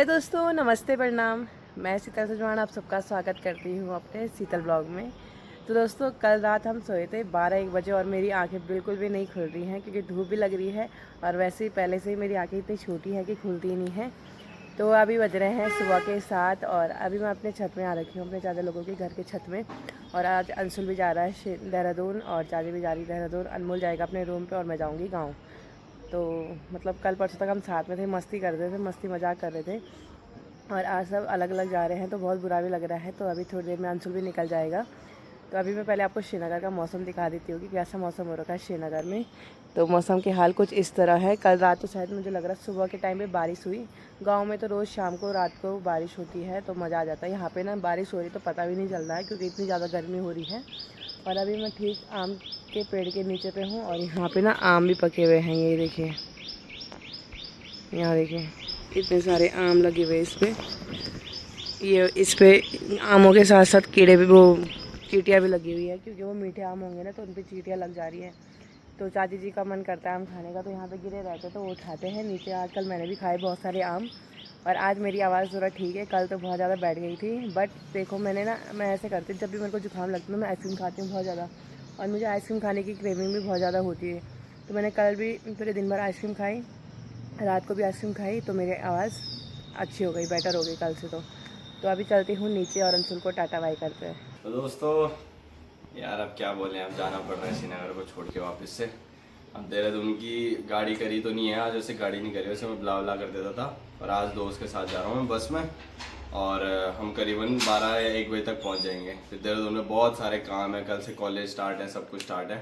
Hello दोस्तों, नमस्ते, प्रणाम। मैं शीतल सजवान आप सबका स्वागत करती हूँ अपने शीतल ब्लॉग में। तो दोस्तों, कल रात हम सोए थे 12-1 बजे और मेरी आंखें बिल्कुल भी नहीं खुल रही हैं क्योंकि धूप भी लग रही है और वैसे ही पहले से ही मेरी आंखें इतनी छोटी हैं कि खुलती ही नहीं हैं। तो अभी बज रहे हैं सुबह के 7 और अभी मैं अपने छत में आ रखी हूँ, अपने ज़्यादा लोगों के घर के छत में। और आज अंशुल भी जा रहा है देहरादून और चाची भी जा रही है देहरादून। अनमोल जाएगा अपने रूम पे और मैं जाऊँगी गाँव। तो मतलब कल परसों तक हम साथ में थे, मस्ती कर रहे थे, मस्ती मजाक कर रहे थे और आज सब अलग अलग जा रहे हैं तो बहुत बुरा भी लग रहा है। तो अभी थोड़ी देर में अंशुल भी निकल जाएगा। तो अभी मैं पहले आपको श्रीनगर का मौसम दिखा देती हूँ कि कैसा मौसम हो रखा है श्रीनगर में। तो मौसम के हाल कुछ इस तरह है। कल रात तो शायद मुझे लग रहा है सुबह के टाइम पे बारिश हुई। गांव में तो रोज़ शाम को रात को बारिश होती है तो मज़ा आ जाता है। यहाँ पे ना बारिश हो रही तो पता भी नहीं चल रहा है क्योंकि इतनी ज़्यादा गर्मी हो रही है। और अभी मैं ठीक आम के पेड़ के नीचे पे हूँ और यहाँ पे ना आम भी पके हुए हैं। ये देखिए, यहाँ देखिए इतने सारे आम लगे हुए इस पे। ये इस पे आमों के साथ साथ कीड़े भी, वो चींटियाँ भी लगी हुई है क्योंकि वो मीठे आम होंगे ना तो उन पे चींटियाँ लग जा रही हैं। तो चाची जी का मन करता है आम खाने का तो यहाँ पे गिरे रहते तो वो उठाते हैं नीचे। आजकल मैंने भी खाए बहुत सारे आम और आज मेरी आवाज़ थोड़ा ठीक है। कल तो बहुत ज़्यादा बैठ गई थी। बट देखो मैं ऐसे करती हूँ, जब भी मेरे को जुकाम लगता है मैं आइसक्रीम खाती हूँ बहुत ज़्यादा और मुझे आइसक्रीम खाने की क्रेविंग भी बहुत ज़्यादा होती है। तो मैंने कल भी पूरे दिन भर आइसक्रीम खाई, रात को भी आइसक्रीम खाई तो मेरी आवाज़ अच्छी हो गई, बेटर हो गई कल से। तो अभी चलती हूँ नीचे और अंशुल को टाटा बाय करते हैं। तो दोस्तों यार अब क्या बोले, अब जाना पड़ रहा है श्रीनगर को छोड़ के वापस से। अब देहरादून की गाड़ी करी तो नहीं है आज, वैसे गाड़ी नहीं करी, वैसे मैं बुला कर देता था। और आज दोस्त के साथ जा रहा हूँ मैं बस में और हम करीबन 12 या 1 बजे तक पहुँच जाएंगे। फिर देहरादून में बहुत सारे काम है, कल से कॉलेज स्टार्ट है, सब कुछ स्टार्ट है।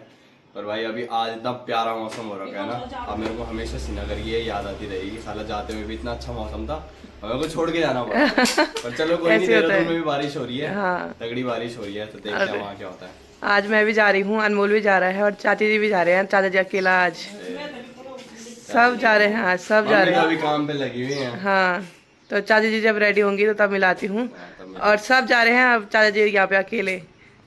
पर भाई अभी आज इतना प्यारा मौसम हो रखा है ना, अब मेरे को हमेशा श्रीनगर की याद आती रहेगी। साला जाते हुए भी इतना अच्छा मौसम था, हमें को छोड़ के जाना पड़ा। पर चलो कोई नहीं, देहरादून में भी बारिश हो रही है। हाँ। तगड़ी बारिश हो रही है तो देखते हैं वहाँ क्या होता है। आज मैं भी जा रही हूँ, अनमोल भी जा रहा है और चाची जी भी जा रहे हैं। चाचा जी अकेला आज, सब जा रहे हैं, आज सब जा रहे हैं। अभी काम पे लगी हुई हैं। हाँ, तो चाची जी जब रेडी होंगी तो तब मिलाती हूँ। और सब जा रहे हैं, अब चाचा जी यहाँ पे अकेले।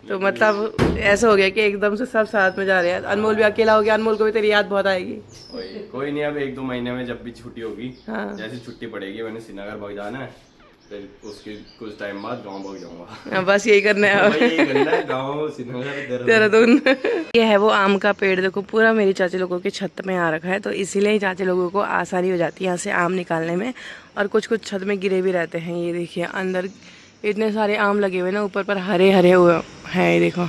तो मतलब ऐसा हो गया कि एकदम से सब साथ में जा रहे हैं। अनमोल भी अकेला हो गया, अनमोल को भी तेरी याद बहुत आएगी। कोई नहीं, अब 1-2 महीने में जब भी छुट्टी होगी, हाँ, जैसे छुट्टी पड़ेगी मैंने श्रीनगर भाग जाना है, फिर उसके कुछ टाइम बाद गाँव भाग जाऊंगा। बस यही करना है, गाँव श्रीनगर देहरादून। ये है वो आम का पेड़, देखो पूरा मेरी चाची लोगों के छत में आ रखा है तो इसीलिए चाची लोगों को आसानी हो जाती है यहाँ से आम निकालने में। और कुछ कुछ छत में गिरे भी रहते हैं। ये देखिए अंदर इतने सारे आम लगे हुए ना, ऊपर पर हरे हरे हुए हैं। ये देखो,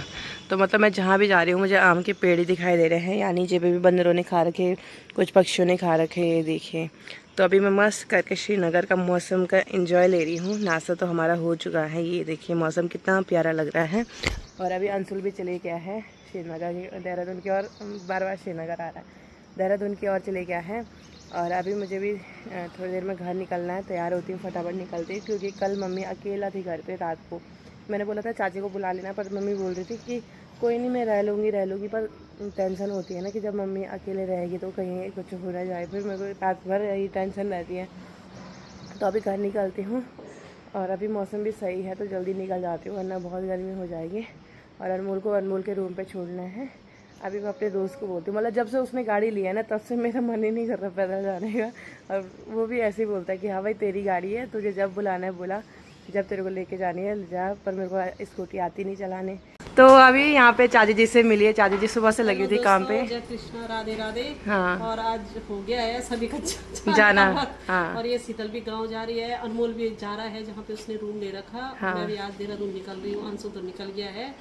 तो मतलब मैं जहाँ भी जा रही हूँ मुझे आम के पेड़ ही दिखाई दे रहे हैं। या नीचे पे भी बंदरों ने खा रखे, कुछ पक्षियों ने खा रखे। ये देखिए, तो अभी मैं मस्त करके श्रीनगर का मौसम का एंजॉय ले रही हूँ। नाश्ता तो हमारा हो चुका है। ये देखिए मौसम कितना प्यारा लग रहा है। और अभी अंशुल भी चले गया है श्रीनगर की, देहरादून की ओर। बार बार श्रीनगर आ रहा है, देहरादून की ओर चले गया है। और अभी मुझे भी थोड़ी देर में घर निकलना है, तैयार होती हूँ, फटाफट निकलती हूँ क्योंकि कल मम्मी अकेला थी घर पे रात को। मैंने बोला था चाची को बुला लेना, पर मम्मी बोल रही थी कि कोई नहीं मैं रह लूँगी। पर टेंशन होती है ना कि जब मम्मी अकेले रहेगी तो कहीं कुछ हो ना जाए, फिर मेरे को रात भर यही टेंशन रहती है। तो अभी घर निकलती हूँ और अभी मौसम भी सही है तो जल्दी निकल जाती हूँ वरना बहुत गर्मी हो जाएगी। और अनमोल के रूम पे छोड़ना है। अभी मैं अपने दोस्त को बोलती हूँ, मतलब जब से उसने गाड़ी लिया है ना तब से मेरा मन ही नहीं कर रहा पैदल जाने का। और वो भी ऐसे ही बोलता है कि हाँ भाई तेरी गाड़ी है, तुझे जब बुलाना है बुला, जब तेरे को लेके जानी है जा। पर मेरे को स्कूटी आती नहीं चलाने। तो अभी यहाँ पे चाची जी से मिली है। चाची जी सुबह से लगी थी काम पे। जय कृष्णा, राधे राधे। हाँ, और आज हो गया है सभी का जाना। हाँ, और ये शीतल भी गांव जा रही है, अनमोल भी जा रहा है जहाँ पे उसने रूम ले रखा। हाँ, मैं भी आज देहरादून निकल रही हूँ, अंशु तो निकल गया है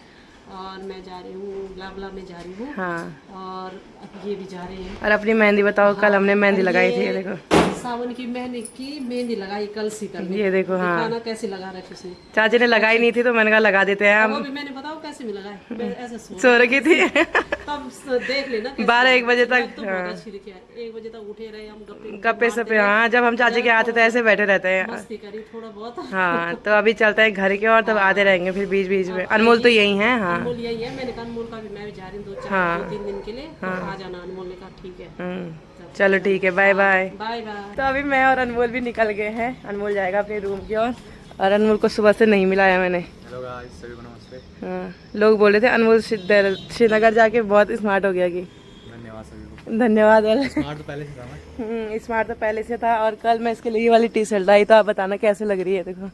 और मैं जा रही हूँ ब्लाबला में जा रही हूँ। हाँ, और ये भी जा रहे हैं। और अपनी मेहंदी बताओ। कल हमने मेहंदी लगाई थी, ये देखो सावन की मेहंदी लगाई कल शीतल ने। ये देखो। हाँ, दिखाना कैसे लगा रखी उसने। चाची ने लगाई नहीं थी तो मैंने कहा लगा देते हैं वो हम। भी मैंने बताओ कैसे में लगाई, मैं ऐसे सो रखी थी तब देख लेना 12-1 बजे तक। तो बहुत अच्छी दिखी है। 1 बजे तक उठे रहे हम, गप्पे सप्पे। हाँ, जब हम चाची के आते थे ऐसे बैठे रहते हैं। मस्ती करी थोड़ा बहुत। हाँ, तो अभी चलते हैं घर के और तब आते रहेंगे फिर बीच बीच में। अनमोल तो यही है। हाँ, अनमोल यही है। मैंने कहा अनमोल का भी मैं भी जा रही हूँ 2-3 दिन के लिए। आ जाना। अनमोल ने कहा ठीक है। चलो ठीक है, बाय बाय। Bye bye. तो अभी मैं और अनमोल भी निकल गए हैं। अनमोल जाएगा अपने रूम की ओर और अनमोल को सुबह से नहीं मिलाया मैंने। हेलो गाइस, सभी को नमस्ते। हाँ, लोग बोल रहे थे अनमोल श्रीनगर जाके बहुत स्मार्ट हो गया कि। धन्यवाद सभी को। धन्यवाद। स्मार्ट तो पहले से था ना। स्मार्ट तो पहले से था। और कल मैं इसके लिए ये वाली टी शर्ट लाई, तो आप बताना कैसे लग रही है। देखो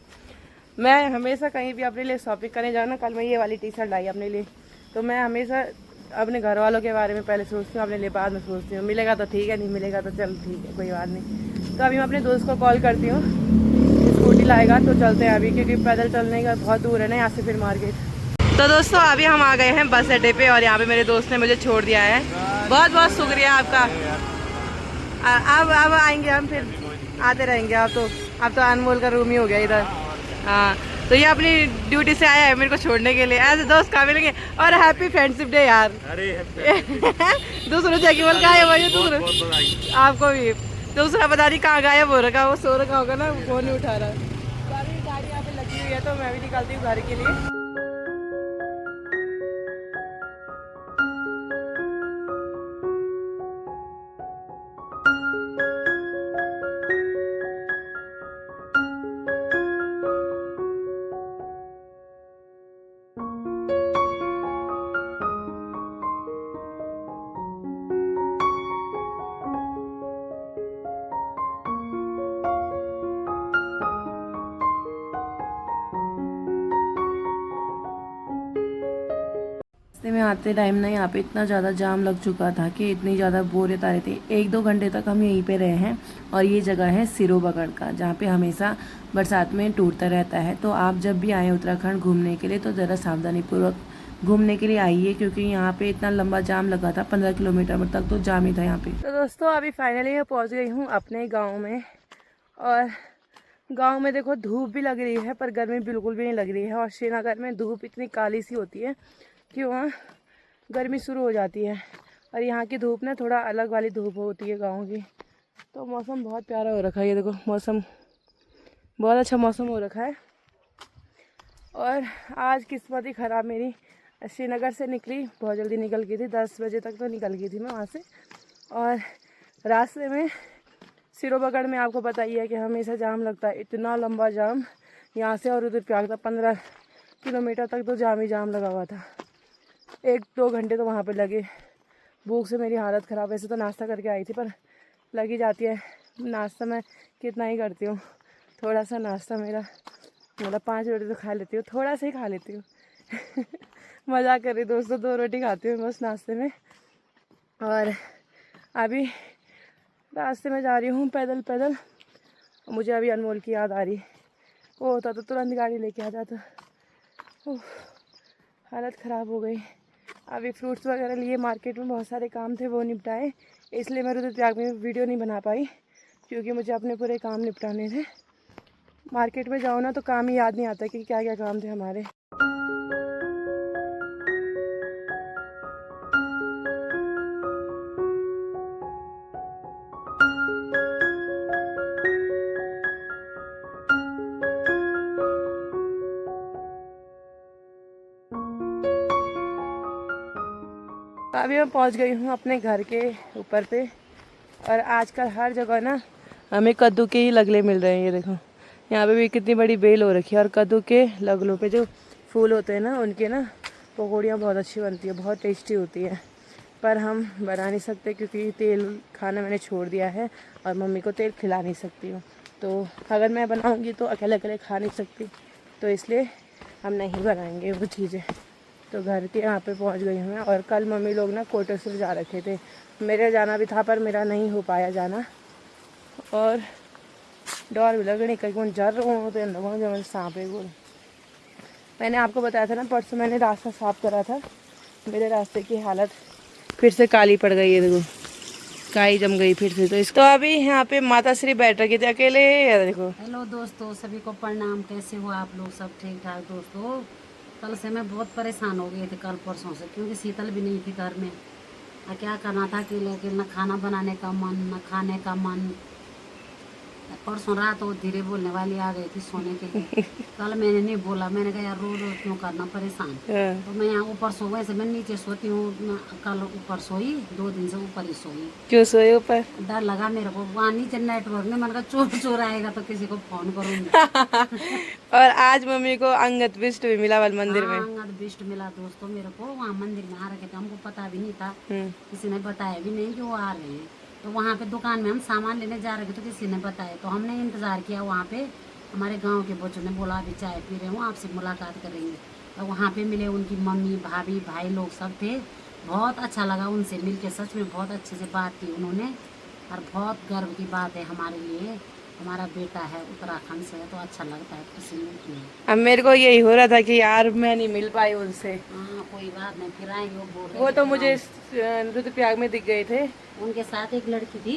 मैं हमेशा कहीं भी अपने लिए शॉपिंग करने जाऊँ ना, कल मैं ये वाली टी शर्ट लाई अपने लिए। तो मैं हमेशा अपने घर वालों के बारे में पहले सोचती हूँ, अपने लिए बाद में सोचती हूँ। मिलेगा तो ठीक है, नहीं मिलेगा तो चल ठीक है, कोई बात नहीं। तो अभी मैं अपने दोस्त को कॉल करती हूँ, स्कूटी लाएगा तो चलते हैं अभी, क्योंकि पैदल चलने का बहुत दूर है ना यहाँ से फिर मार्केट। तो दोस्तों अभी हम आ गए हैं बस अड्डे पे, और यहाँ पे मेरे दोस्त ने मुझे छोड़ दिया है। बहुत बहुत शुक्रिया आपका। अब आएंगे हम, फिर आते रहेंगे। अब तो अनमोल का रूम ही हो गया इधर। हाँ, तो ये अपनी ड्यूटी से आया है मेरे को छोड़ने के लिए। ऐसे दोस्त कहाँ मिलेंगे। और हैप्पी फ्रेंडशिप डे यार। दूसरा जैकी बोल गायब है, दूसरा आपको भी। दूसरा पता नहीं कहाँ गायब हो रखा, वो सो रखा होगा ना, फोन नहीं उठा रहा। तो अभी गाड़ी यहाँ पे लगी हुई है, तो मैं भी निकलती हूँ घर के लिए। रास्ते में आते टाइम ना यहाँ पे इतना ज़्यादा जाम लग चुका था कि इतनी ज़्यादा बोरियत आ रही थी। 1-2 घंटे तक हम यहीं पे रहे हैं। और ये जगह है सिरो बगड़ का, जहाँ पे हमेशा बरसात में टूटता रहता है। तो आप जब भी आए उत्तराखंड घूमने के लिए तो ज़रा सावधानीपूर्वक घूमने के लिए आइए, क्योंकि यहाँ पे इतना लंबा जाम लगा था, 15 किलोमीटर तक तो जाम ही था यहाँ पे। तो दोस्तों अभी फाइनली मैं पहुँच गई हूँ अपने गाँव में। और गाँव में देखो धूप भी लग रही है, पर गर्मी बिल्कुल भी नहीं लग रही है। और श्रीनगर में धूप इतनी काली सी होती है कि वहाँ गर्मी शुरू हो जाती है। और यहाँ की धूप ना थोड़ा अलग वाली धूप होती है गाँव की। तो मौसम बहुत प्यारा हो रखा है, ये देखो मौसम बहुत अच्छा मौसम हो रखा है। और आज किस्मत ही ख़राब मेरी, श्रीनगर से निकली, बहुत जल्दी निकल गई थी, 10 बजे तक तो निकल गई थी मैं वहाँ से। और रास्ते में सिरो बगड़ में आपको पता ही है कि हमेशा जाम लगता है, इतना लंबा जाम यहाँ से और उधर प्याग था, 15 किलोमीटर तक तो जाम ही जाम लगा हुआ था। 1-2 घंटे तो वहाँ पे लगे। भूख से मेरी हालत ख़राब। वैसे तो नाश्ता करके आई थी, पर लगी जाती है। नाश्ता मैं कितना ही करती हूँ, थोड़ा सा नाश्ता मेरा, मतलब 5 रोटी तो खा लेती हूँ, थोड़ा सा ही खा लेती हूँ। मज़ाक कर रही दोस्तों, 2 रोटी खाती हूँ बस नाश्ते में। और अभी रास्ते में जा रही हूँ पैदल पैदल। मुझे अभी अनमोल की याद आ रही, वो होता तो तुरंत गाड़ी लेके आ जाता। हालत ख़राब हो गई। अभी फ्रूट्स वगैरह लिए, मार्केट में बहुत सारे काम थे वो निपटाए, इसलिए मैं रुद्रप्रयाग में वीडियो नहीं बना पाई, क्योंकि मुझे अपने पूरे काम निपटाने थे। मार्केट में जाओ ना तो काम ही याद नहीं आता कि क्या क्या काम थे हमारे। अभी मैं पहुंच गई हूँ अपने घर के ऊपर पे। और आजकल हर जगह ना हमें कद्दू के ही लगले मिल रहे हैं। ये देखो यहाँ पे भी कितनी बड़ी बेल हो रखी है। और कद्दू के लगलों पे जो फूल होते हैं ना, उनके ना पकौड़ियाँ बहुत अच्छी बनती है, बहुत टेस्टी होती है। पर हम बना नहीं सकते क्योंकि तेल खाना मैंने छोड़ दिया है और मम्मी को तेल खिला नहीं सकती हूँ। तो अगर मैं बनाऊँगी तो अकेले अकेले खा नहीं सकती, तो इसलिए हम नहीं बनाएंगे वो चीज़ें। तो घर के यहाँ पे पहुँच गई हूँ मैं। और कल मम्मी लोग ना कोटेश्वर जा रखे थे, मेरे जाना भी था पर मेरा नहीं हो पाया जाना। और डर भी लग रही कहीं कौन जर तो जब सांप है वो। मैंने आपको बताया था ना परसों मैंने रास्ता साफ़ करा था, मेरे रास्ते की हालत फिर से काली पड़ गई है। देखो काई जम गई फिर से। तो अभी यहाँ पे माता श्री बैठ रखी थी अकेले। देखो हेलो दोस्तों, सभी को प्रणाम। कैसे हो आप लोग? सब ठीक ठाक दोस्तों। कल से मैं बहुत परेशान हो गई थी, कल परसों से, क्योंकि शीतल भी नहीं थी घर में। क्या करना था कि लेकिन न खाना बनाने का मन, न खाने का मन। परसों रात वो धीरे बोलने वाली आ गई थी सोने के लिए। कल मैंने नहीं बोला, मैंने कहा यार रोज रोज क्यों करना परेशान। हाँ। तो मैं यहाँ ऊपर सो, वैसे मैं नीचे सोती हूँ, कल ऊपर सोई, 2 दिन से ऊपर ही सोई। क्यों सोए ऊपर? डर लगा मेरे को, वहाँ नीचे नेटवर्क नहीं, मैंने कहा चोर चोर आएगा तो किसी को फोन करूंगी। और आज मम्मी को अंगद विष्ट भी मिला वाल मंदिर में। हाँ, अंगद बिष्ट मिला दोस्तों मेरे को, वहाँ मंदिर में आ रखे थे, हमको पता भी नहीं था, किसी ने बताया भी नहीं कि वो आ रहे हैं। तो वहाँ पे दुकान में हम सामान लेने जा रहे थे तो किसी ने बताया, तो हमने इंतज़ार किया वहाँ पे। हमारे गांव के बच्चों ने बोला अभी चाय पी रहे हो, आपसे मुलाकात करेंगे। तो वहाँ पे मिले, उनकी मम्मी भाभी भाई लोग सब थे। बहुत अच्छा लगा उनसे मिल के, सच में बहुत अच्छे से बात की उन्होंने। और बहुत गर्व की बात है हमारे लिए, हमारा बेटा है उत्तराखंड से, तो अच्छा लगता है, खुशी मिलती है। अब मेरे को यही हो रहा था कि यार मैं नहीं मिल पाई उनसे। हाँ कोई बात नहीं, फिर आएंगे, वो बोल रहे वो थे तो फिर मुझे आएंगे। रुद्रप्रयाग में दिख गए थे। उनके साथ एक लड़की थी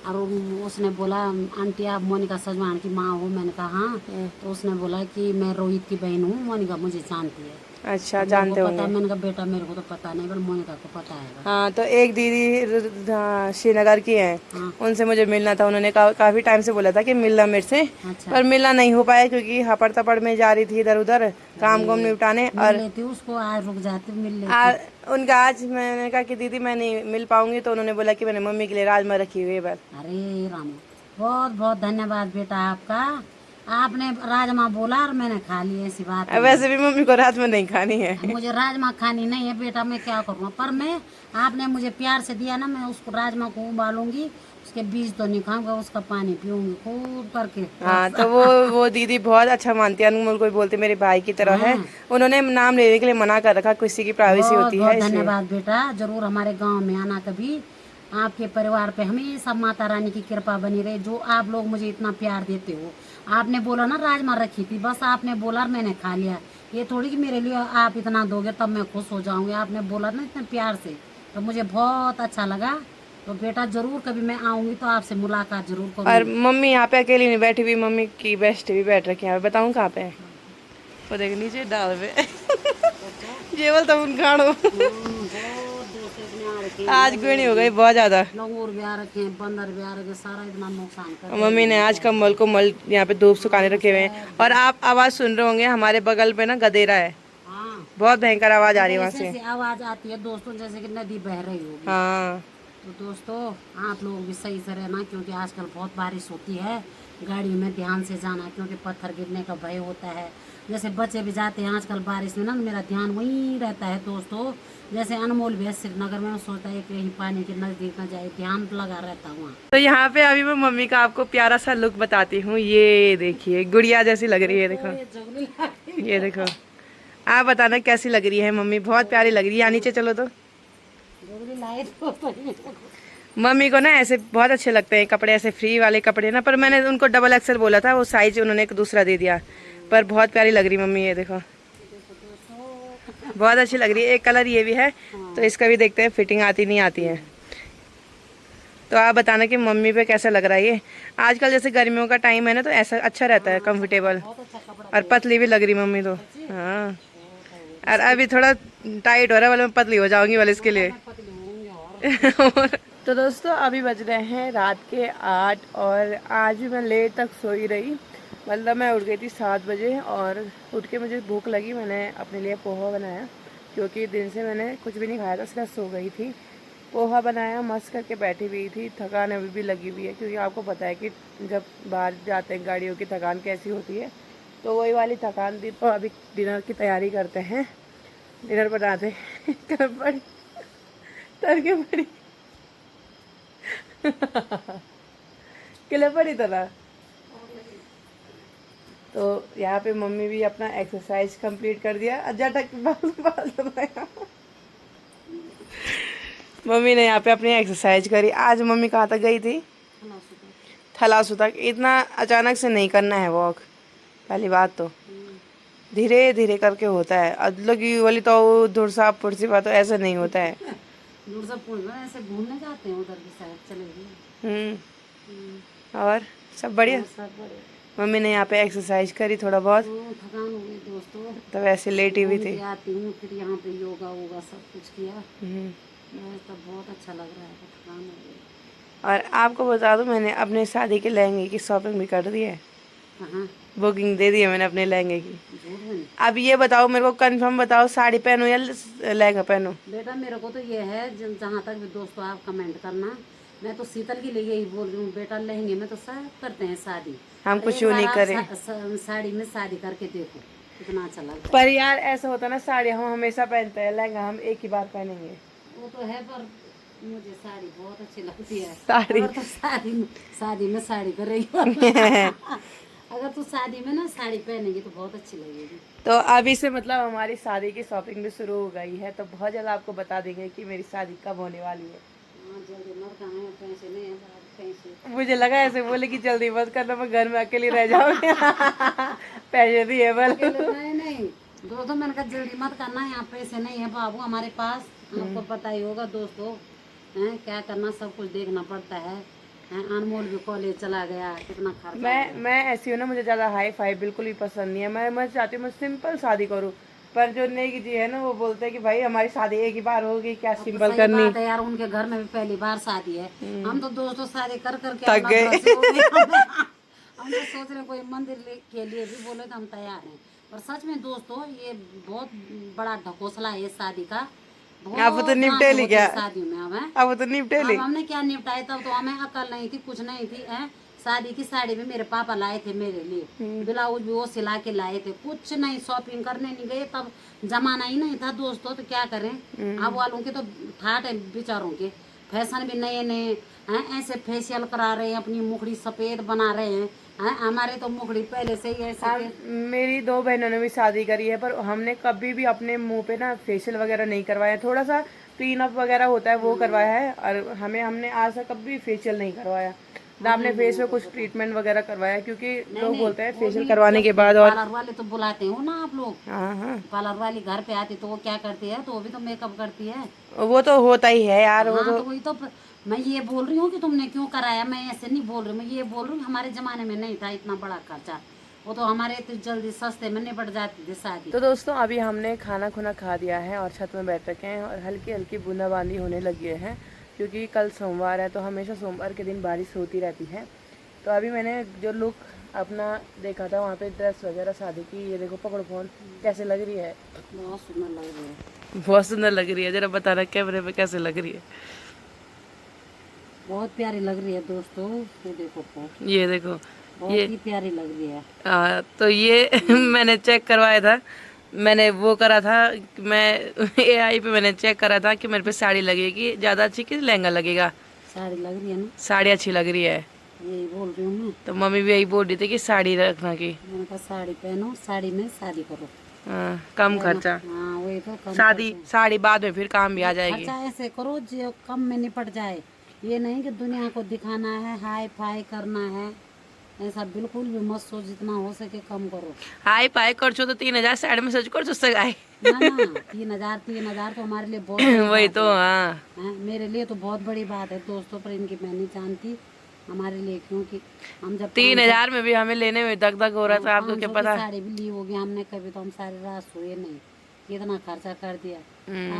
और उसने बोला आंटी आप मोनिका सजवान की माँ हो, मैंने कहा हाँ। तो उसने बोला कि मैं रोहित की बहन हूँ, मोनिका मुझे जानती है। अच्छा, तो जानते मेरे को पता, होंगे। मैंने कहा बेटा मेरे को तो पता नहीं, पर मोनिका को पता है। हाँ, तो एक दीदी श्रीनगर की हैं, हाँ। उनसे मुझे मिलना था। उन्होंने काफ़ी टाइम से बोला था कि मिलना मेरे से, अच्छा। पर मिलना नहीं हो पाया क्योंकि हपड़ तपड़ में जा रही थी इधर उधर काम को निपटाने। मिल और लेती उसको, आज रुक जाती, मिल लेती। उनका आज मैंने कहा कि दीदी मैं नहीं मिल पाऊंगी, तो उन्होंने बोला कि मैंने मम्मी के लिए राजमा रखी हुई है बस। अरे राम, बहुत बहुत धन्यवाद बेटा आपका, आपने राजमा बोला और मैंने खा ली, ऐसी बात नहीं है। वैसे भी मम्मी को राजमा नहीं खानी है। मुझे राजमा खानी नहीं है बेटा, मैं क्या करूँगा, पर मैं, आपने मुझे प्यार से दिया ना, मैं उसको राजमा को उबालूंगी, उसके बीज तो नहीं खाऊंगा, उसका पानी पीऊंगी खूब करके। हाँ, तो वो दीदी बहुत अच्छा मानती है, अनमोल को बोलते मेरे भाई की तरह है। हाँ। उन्होंने नाम लेने के लिए मना कर रखा, किसी की प्राइवेसी बहुत होती बहुत है इसलिए। धन्यवाद बेटा, जरूर हमारे गांव में आना कभी। आपके परिवार पे हमेशा माता रानी की कृपा बनी रहे, जो आप लोग मुझे इतना प्यार देते हो। आपने बोला ना राजमा रखी थी, बस आपने बोला और मैंने खा लिया, ये थोड़ी कि मेरे लिए आप इतना दोगे तब मैं खुश हो जाऊंगी। आपने बोला ना इतने प्यार से, तो मुझे बहुत अच्छा लगा। तो बेटा जरूर कभी मैं आऊंगी तो आपसे मुलाकात जरूर और करूंगी। मम्मी यहाँ पे अकेली नहीं बैठी हुई, मम्मी की बेस्ट भी बैठ रखी है। बताऊँ कहाँ पे है? वो देख नीचे डाल पे। ये बोलता हूँ गाड़ो। आज गुणी हो गई बहुत ज्यादा। लंगूर भी आ रखे हैं, बंदर भी आ रखे हैं, सारा इतना नुकसान कर और मम्मी ने आज कम्बल को मल यहाँ पे धूप सुखाने रखे हुए हैं। और आप आवाज सुन रहे होंगे, हमारे बगल पे ना गदेरा है, हाँ, बहुत भयंकर आवाज आ रही है वहाँ ऐसे से। ऐसे आवाज आती है दोस्तों, जैसे कि नदी बह रही होगी। हाँ, तो दोस्तों आप लोग भी सही से रहना, क्योंकि आजकल बहुत बारिश होती है, गाड़ी में ध्यान से जाना, क्योंकि पत्थर गिरने का भय होता है। जैसे बच्चे भी जाते हैं आजकल बारिश में ना, मेरा ध्यान वहीं रहता है दोस्तों। जैसे अनमोल भी है श्रीनगर में, सोचता है कहीं पानी के नज़दीक न जाए, ध्यान लगा रहता है वहाँ। तो यहाँ पे अभी मैं मम्मी का आपको प्यारा सा लुक बताती हूँ। ये देखिए, गुड़िया जैसी लग रही है, देखो ये देखो। आप बताना कैसी लग रही है मम्मी? बहुत प्यारी लग रही है। यहाँ नीचे चलो तो। मम्मी को ना ऐसे बहुत अच्छे लगते हैं कपड़े, ऐसे फ्री वाले कपड़े ना, पर मैंने उनको डबल एक्सल बोला था, वो साइज उन्होंने एक दूसरा दे दिया। पर बहुत प्यारी लग रही मम्मी, ये देखो बहुत अच्छी लग रही है। एक कलर ये भी है, तो इसका भी देखते हैं फिटिंग आती नहीं आती है। तो आप बताना कि मम्मी पे कैसा लग रहा है ये। आजकल जैसे गर्मियों का टाइम है ना, तो ऐसा अच्छा रहता है, कंफर्टेबल। और पतली भी लग रही मम्मी तो। हाँ, और अभी थोड़ा टाइट हो रहा है, वाले मैं पतली हो जाऊंगी वाले इसके लिए। तो दोस्तों अभी बज रहे हैं रात के 8 और आज भी मैं लेट तक सोई रही। मतलब मैं उठ गई थी 7 बजे और उठ के मुझे भूख लगी, मैंने अपने लिए पोहा बनाया, क्योंकि दिन से मैंने कुछ भी नहीं खाया था, सिर्फ सो गई थी। पोहा बनाया, मस्त करके बैठी हुई थी। थकान अभी भी लगी हुई है, क्योंकि आपको पता है कि जब बाहर जाते हैं गाड़ियों की थकान कैसी होती है, तो वही वाली थकान थी। तो अभी डिनर की तैयारी करते हैं, डिनर बनाते पड़ी तर के पड़ी किले पड़ी तरह। तो यहाँ पे मम्मी भी अपना एक्सरसाइज कंप्लीट कर दिया। अज्जा तक मम्मी ने यहाँ पे अपनी एक्सरसाइज करी। आज मम्मी कहाँ तक गई थी? थलासू तक। इतना अचानक से नहीं करना है वॉक, पहली बात तो धीरे धीरे करके होता है। लगी वाली तो धुरसा पुरसी बात तो ऐसा नहीं होता है। ऐसे घूमने जाते हैं उधर की साइड, चलेगी। और सब बढ़िया। सब बड़े मम्मी ने यहाँ पे एक्सरसाइज करी थोड़ा बहुत, थकान हो गई दोस्तों, तो वैसे लेटी हुई थी। आती हूँ फिर यहाँ पे योगा वोगा सब कुछ किया, हम्म। तब बहुत अच्छा लग रहा है, थकान हो गई। और आपको बता दूं, मैंने अपने शादी के लहंगे की शॉपिंग भी कर दी है। हाँ, बुकिंग दे दी है मैंने अपने लहंगे की। झूठ में नहीं। अब ये बताओ मेरे को, कंफर्म बताओ, साड़ी पहनूं या लहंगा पहनूं? बेटा मेरे को तो ये है, जहाँ तक भी दोस्तों आप कमेंट करना, मैं तो शीतल के लिए यही बोल रही हूँ बेटा, लहंगे में तो सब करते हैं शादी, हम और कुछ एक यूँ बार नहीं आप करें। साड़ी में शादी करके देखो कितना अच्छा लगता है। पर यार ऐसा होता है ना, साड़ी हम हमेशा पहनते हैं, लहंगा हम एक ही बार पहनेंगे। वो तो है, पर मुझे साड़ी बहुत अच्छी लगती है। साड़ी अगर तो शादी में साड़ी कर रही हो अगर तू शादी में ना साड़ी पहनेगी तो बहुत अच्छी लगेगी। तो अभी से मतलब हमारी शादी की शॉपिंग भी शुरू हो गई है, तो बहुत जल्द आपको बता देंगे कि मेरी शादी कब होने वाली है। हाँ, जल्दी मत कहाँ, पैसे नहीं है पैसे। मुझे लगा ऐसे बोले कि जल्दी मत करना, मैं घर में अकेली रह जाऊंगी पैसे दिए बल। नहीं नहीं दोस्तों, मैंने कहा जल्दी मत करना, यहाँ पैसे नहीं है बाबू हमारे पास, आपको पता ही होगा दोस्तों, हैं क्या करना, सब कुछ देखना पड़ता है। हैं, अनमोल भी कॉलेज चला गया, कितना खर्चा है। मैं ऐसी हूँ ना, मुझे ज़्यादा हाई फाई बिल्कुल भी पसंद नहीं है। मैं चाहती हूँ मैं सिंपल शादी करूँ, पर जो नेक जी है ना वो बोलते हैं कि भाई हमारी शादी एक ही बार होगी, क्या अब तो सिंपल सही करनी। बात है यार, उनके घर में भी पहली बार शादी है। हम तो दोस्तों शादी कर करके थक अल्लाह गए। भरोसे हो गए। हम तो सोच रहे हैं कोई मंदिर के लिए भी बोले तो हम तैयार हैं, पर सच में दोस्तों ये बहुत बड़ा ढकोसला है इस शादी का। अब तो बहुत निपटे ड्रामे ली होते हैं क्या? शादियों में। अब है, अब तो निपटे ली। अब हमने क्या निपटाया, तब तो हमें अकल नहीं थी, कुछ नहीं थी। है, शादी की साड़ी भी मेरे पापा लाए थे मेरे लिए, ब्लाउज भी वो सिला के लाए थे, कुछ नहीं, शॉपिंग करने नहीं गए, तब जमाना ही नहीं था दोस्तों, तो क्या करें। अब वालों के तो ठाट है बेचारों के, फैशन भी नए नए हैं, ऐसे फेशियल करा रहे हैं, अपनी मुखड़ी सफेद बना रहे हैं। हैं, हमारे तो मुखड़ी पहले से ही ऐसे थे। मेरी 2 बहनों ने भी शादी करी है, पर हमने कभी भी अपने मुंह पे ना फेशियल वगैरह नहीं करवाया। थोड़ा सा क्लीन अप वगैरह होता है वो करवाया है, और हमने आज तक कभी फेशियल नहीं करवाया ना अपने फेस में कुछ ट्रीटमेंट वगैरह करवाया, क्योंकि लोग बोलते हैं फेशियल करवाने के बाद। और पार्लर वाले तो बुलाते हो ना आप लोग, हाँ हाँ, पार्लर वाली घर पे आती तो वो क्या करती है, तो वो भी तो मेकअप करती है। वो तो होता ही है यार, वो हाँ, तो। तो वही तो मैं ये बोल रही हूँ कि तुमने क्यों कराया, मैं ऐसे नहीं बोल रही हूँ, मैं ये बोल रही हूँ हमारे जमाने में नहीं था इतना बड़ा खर्चा, वो तो हमारे तो जल्दी सस्ते में निपट जाती थी शादी। तो दोस्तों अभी हमने खाना खुना खा दिया है और छत में बैठ रखे हैं, और हल्की हल्की बूंदाबांदी होने लगी है, क्योंकि कल सोमवार है, तो हमेशा सोमवार के दिन बारिश होती रहती है। तो अभी मैंने जो लुक अपना देखा था वहाँ पे, ड्रेस वगैरह शादी की, ये देखो पकड़ो फोन, कैसे लग रही है? बहुत सुंदर लग रही है, बहुत सुंदर लग रही है। जरा बताना कैमरे पे कैसे लग रही है? बहुत प्यारी लग रही है दोस्तों, ये देखो फोटो, ये देखो, बहुत ये ही प्यारी लग रही है। तो ये मैंने चेक करवाया था, मैंने वो करा था, मैं एआई पे मैंने चेक करा था कि मेरे पे साड़ी लगेगी ज़्यादा अच्छी कि लहंगा लगेगा। साड़ी लग रही है ना, साड़ी अच्छी लग रही है, यही बोल रही हूँ मैं। तो मम्मी भी यही बोल रही थी कि साड़ी रखना की। मैंने कहा साड़ी पहनो, साड़ी में शादी करो। हाँ, कम खर्चा। हाँ वही तो, कम शादी साड़ी बाद में फिर काम भी आ जाएगी। खर्चा ऐसे करो जो कम में निपट जाए, ये नहीं कि दुनिया को दिखाना है, हाई फाई करना है, ऐसा बिल्कुल भी मत सोच, जितना हो सके कम करो। हाई फाई कर छो तो 3000 साइड में सच कर छो सगाई। ना ना 3,000 तो हमारे लिए बहुत बड़ी वही बात तो। है। हाँ, हैं, मेरे लिए तो बहुत बड़ी बात है दोस्तों, पर इनकी मैं नहीं जानती हमारे लिए, क्योंकि हम जब 3000 में भी हमें लेने में दग दग हो रहा था, आपको क्या 500 की पता? साड़ी भी ली होगी हमने, कभी तो हम सारी रात सोए नहीं, कितना खर्चा कर दिया।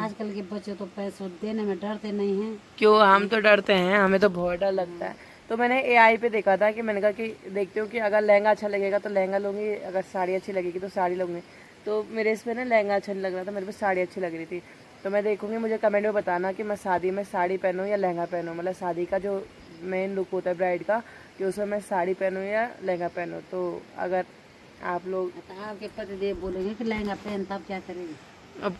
आजकल के बच्चे तो पैसों देने में डरते नहीं हैं। क्यों, हम तो डरते हैं, हमें तो बहुत डर लगता है। तो मैंने एआई पे देखा था कि मैंने कहा कि देखती हूँ कि अगर लहंगा अच्छा लगेगा तो लहंगा लूँगी, अगर साड़ी अच्छी लगेगी तो साड़ी लूँगी। तो मेरे इस पे ना लहंगा अच्छा नहीं लग रहा था, मेरे पे साड़ी अच्छी लग रही थी। तो मैं देखूँगी, मुझे कमेंट में बताना कि मैं शादी में साड़ी पहनूँ या लहंगा पहनूँ, मतलब शादी का जो मेन लुक होता है ब्राइड का, कि उसमें मैं साड़ी पहनूँ या लहंगा पहनूँ। तो अगर आप लोग, तो आपके पतिदेव बोलेंगे कि लहंगा पहन, तब क्या करेंगे?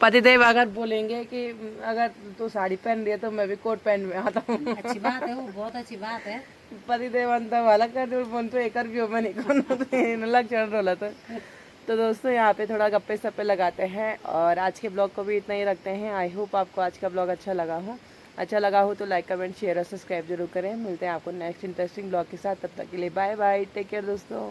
पतिदेव अगर बोलेंगे कि अगर तू साड़ी पहन रही है तो मैं भी कोट पहन में आता हूँ अच्छी बात है, वो बहुत अच्छी बात है। पतिदेव अंत वाला कर फोन तो एक मैंने कौन लग चढ़ रोला तो दोस्तों यहाँ पे थोड़ा गप्पे सप्पे लगाते हैं, और आज के ब्लॉग को भी इतना ही रखते हैं। आई होप आपको आज का ब्लॉग अच्छा लगा हो तो लाइक कमेंट शेयर और सब्सक्राइब जरूर करें। मिलते हैं आपको नेक्स्ट इंटरेस्टिंग ब्लॉग के साथ, तब तक के लिए बाय बाय, टेक केयर दोस्तों।